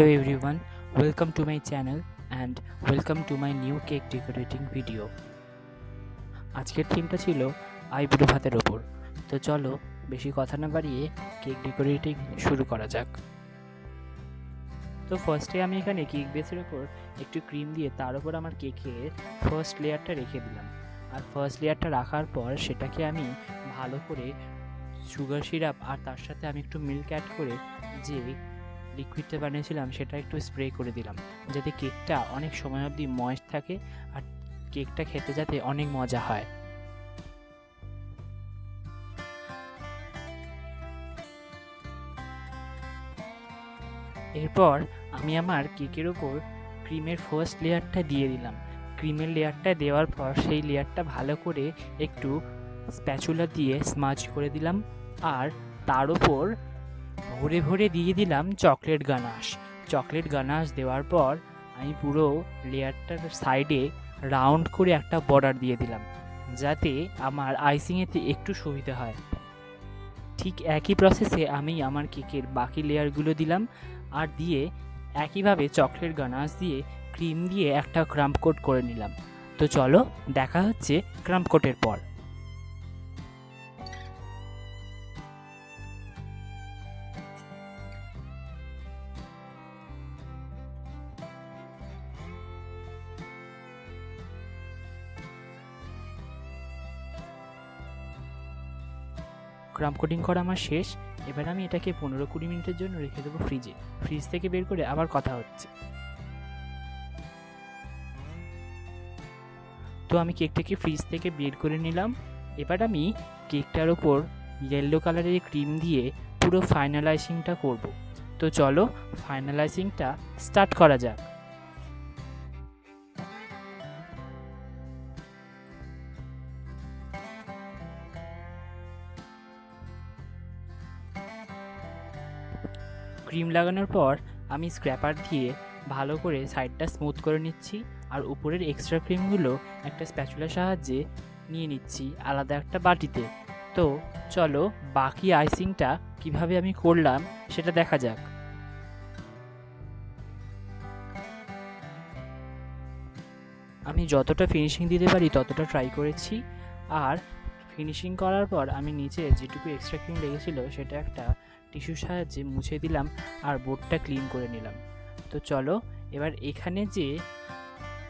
Hello everyone, welcome to my channel and welcome to my new cake decorating video. আজকের থিমটা ছিল আইবুড়ো ভাতের ওপর। তো চলো বেশি কথা না বাড়িয়ে কেক ডেকোরেটিং শুরু করা যাক। তো ফার্স্টে আমি এখানে কেক বেসের ওপর একটু ক্রিম দিয়ে তার উপর আমার কেকের ফার্স্ট লেয়ারটা রেখে দিলাম। আর ফার্স্ট লেয়ারটা রাখার পর সেটাকে আমি ভালো করে সুগার সিরাপ আর তার সাথে আমি একটু মিল্ক অ্যাড করে যে লিকুইডটা বানিয়েছিলাম সেটা একটু স্প্রে করে দিলাম, যাতে কেকটা অনেক সময় অবধি ময়েস্ট থাকে আর কেকটা খেতে যাতে অনেক মজা হয়। এরপর আমি আমার কেকের ওপর ক্রিমের ফার্স্ট লেয়ারটা দিয়ে দিলাম। ক্রিমের লেয়ারটা দেওয়ার পর সেই লেয়ারটা ভালো করে একটু স্প্যাচুলা দিয়ে স্মাচ করে দিলাম আর তার উপর ভরে ভরে দিয়ে দিলাম চকলেট গানাশ। চকলেট গানাশ দেওয়ার পর আমি পুরো লেয়ারটার সাইডে রাউন্ড করে একটা বর্ডার দিয়ে দিলাম, যাতে আমার আইসিংয়েতে একটু সুবিধা হয়। ঠিক একই প্রসেসে আমি আমার কেকের বাকি লেয়ারগুলো দিলাম আর দিয়ে একইভাবে চকলেট গানাশ দিয়ে ক্রিম দিয়ে একটা ক্রাম্প কোট করে নিলাম। তো চলো দেখা হচ্ছে ক্রাম্প কোটের পর। ক্রাম্প কোটিং করা আমার শেষ। এবার আমি এটাকে 15-20 মিনিটের জন্য রেখে দেবো ফ্রিজে। ফ্রিজ থেকে বের করে আবার কথা হচ্ছে। তো আমি কেকটাকে ফ্রিজ থেকে বের করে নিলাম। এবার আমি কেকটার ওপর ইয়েলো কালারের ক্রিম দিয়ে পুরো ফাইনালাইজিংটা করব। তো চলো ফাইনালাইজিংটা স্টার্ট করা যাক। ক্রিম লাগানোর পর আমি স্ক্র্যাপার দিয়ে ভালো করে সাইডটা স্মুথ করে নিচ্ছি আর উপরের এক্সট্রা ক্রিমগুলো একটা স্প্যাচুলার সাহায্যে নিয়ে নিচ্ছি আলাদা একটা বাটিতে। তো চলো বাকি আইসিংটা কিভাবে আমি করলাম সেটা দেখা যাক। আমি যতটা ফিনিশিং দিতে পারি ততটা ট্রাই করেছি। আর ফিনিশিং করার পর আমি নিচে যেটুকু এক্সট্রা ক্রিম লেগেছিল সেটা একটা টিস্যুর সাহায্যে মুছে দিলাম আর বোর্ডটা ক্লিন করে নিলাম। তো চলো এবার এখানে যে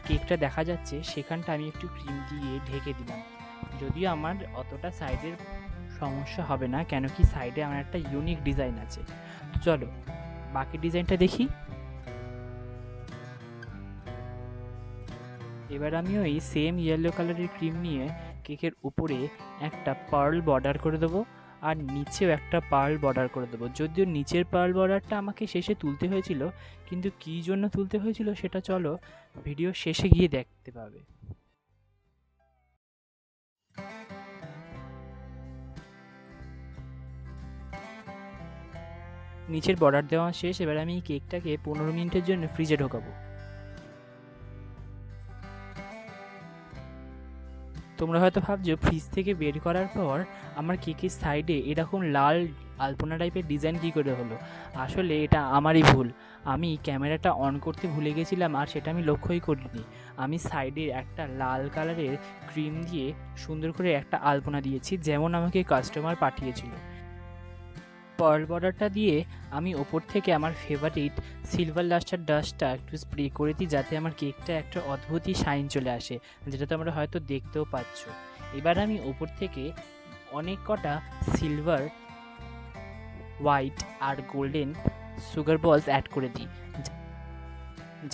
কেকটা দেখা যাচ্ছে সেখানটা আমি একটু ক্রিম দিয়ে ঢেকে দিলাম। যদিও আমার অতটা সাইডের সমস্যা হবে না, কেন কি সাইডে আমার একটা ইউনিক ডিজাইন আছে। তো চলো বাকি ডিজাইনটা দেখি। এবার আমি ওই সেম ইয়েলো কালারের ক্রিম নিয়ে কেকের উপরে একটা পার্ল বর্ডার করে দেবো আর নিচেও একটা পার্ল বর্ডার করে দেবো। যদিও নিচের পার্ল বর্ডারটা আমাকে শেষে তুলতে হয়েছিল, কিন্তু কী জন্য তুলতে হয়েছিল সেটা চলো ভিডিও শেষে গিয়ে দেখতে পাবে। নিচের বর্ডার দেওয়া শেষ। এবার আমি কেকটাকে 15 মিনিটের জন্য ফ্রিজে ঢোকাবো। তোমরা হয়তো ভাবছো ফ্রিজ থেকে বের করার পর আমার কেকের সাইডে এরকম লাল আলপনা টাইপের ডিজাইন কী করে হলো। আসলে এটা আমারই ভুল। আমি ক্যামেরাটা অন করতে ভুলে গেছিলাম আর সেটা আমি লক্ষ্যই করিনি। আমি সাইডে একটা লাল কালারের ক্রিম দিয়ে সুন্দর করে একটা আলপনা দিয়েছি, যেমন আমাকে কাস্টমার পাঠিয়েছিল। পার্ল বর্ডারটা দিয়ে আমি ওপর থেকে আমার ফেভারিট সিলভার লাস্টার ডাস্টটা একটু স্প্রে করে দিই, যাতে আমার কেকটা একটা অদ্ভুতই শাইন চলে আসে, যেটা তোমরা হয়তো দেখতেও পাচ্ছ। এবার আমি ওপর থেকে অনেক কটা সিলভার, হোয়াইট আর গোল্ডেন সুগার বলস অ্যাড করে দিই,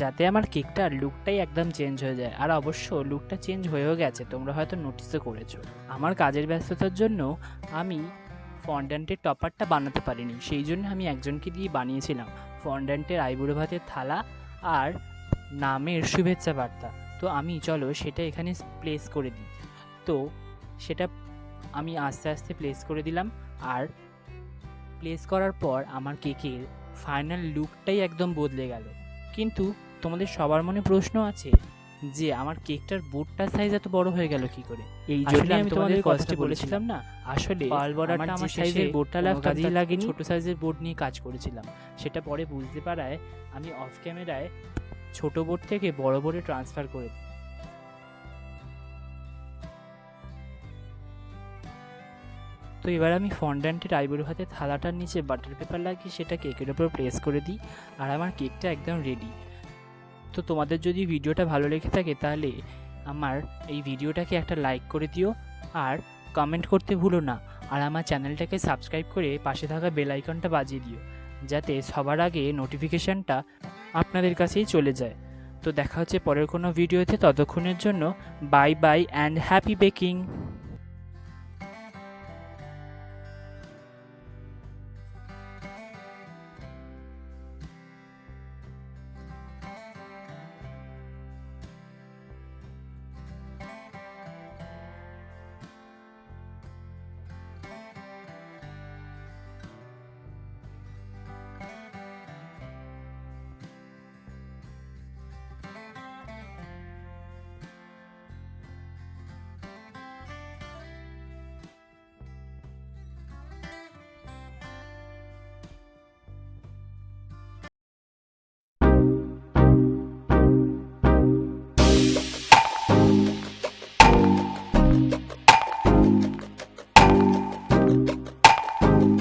যাতে আমার কেকটার লুকটাই একদম চেঞ্জ হয়ে যায়। আর অবশ্য লুকটা চেঞ্জ হয়েও গেছে, তোমরা হয়তো নোটিসও করেছো। আমার কাজের ব্যস্ততার জন্য আমি ফন্ডান্টের টপারটা বানাতে পারিনি, সেই জন্য আমি একজনকে দিয়ে বানিয়েছিলাম ফন্ডান্টের আইবুড়ো ভাতের থালা আর নামের শুভেচ্ছা বার্তা। তো আমি চলো সেটা এখানে প্লেস করে দিই। তো সেটা আমি আস্তে আস্তে প্লেস করে দিলাম। আর প্লেস করার পর আমার কেকের ফাইনাল লুকটাই একদম বদলে গেল। কিন্তু তোমাদের সবার মনে প্রশ্ন আছে যে আমার কেকটার বোর্ডটার সাইজ এত বড় হয়ে গেল কি করে। এই জন্য আমি তোমাদের কথাটা বলেছিলাম না, আসলে পার্ল বর্ডারটা আমার সাইজের বোর্ডটা কাজেই লাগেনি, ছোট সাইজের বোর্ড নিয়ে কাজ করেছিলাম। সেটা পরে বুঝতে পারায় আমি অফ ক্যামেরায় ছোট বোর্ড থেকে বড় বোর্ডে ট্রান্সফার করে দিই। তো এবার আমি ফন্ড্যান্টের আইবুড়ো হাতে থালাটার নিচে বাটার পেপার লাগিয়ে সেটা কেকের ওপর প্রেস করে দিই, আর আমার কেকটা একদম রেডি। তো তোমাদের যদি ভিডিওটা ভালো লেগে থাকে তাহলে আমার এই ভিডিওটাকে একটা লাইক করে দিও, আর কমেন্ট করতে ভুলো না, আর আমার চ্যানেলটাকে সাবস্ক্রাইব করে পাশে থাকা বেল আইকনটা বাজিয়ে দিও, যাতে সবার আগে নোটিফিকেশানটা আপনাদের কাছেই চলে যায়। তো দেখা হচ্ছে পরের কোনো ভিডিওতে, ততক্ষণের জন্য bye bye and happy baking.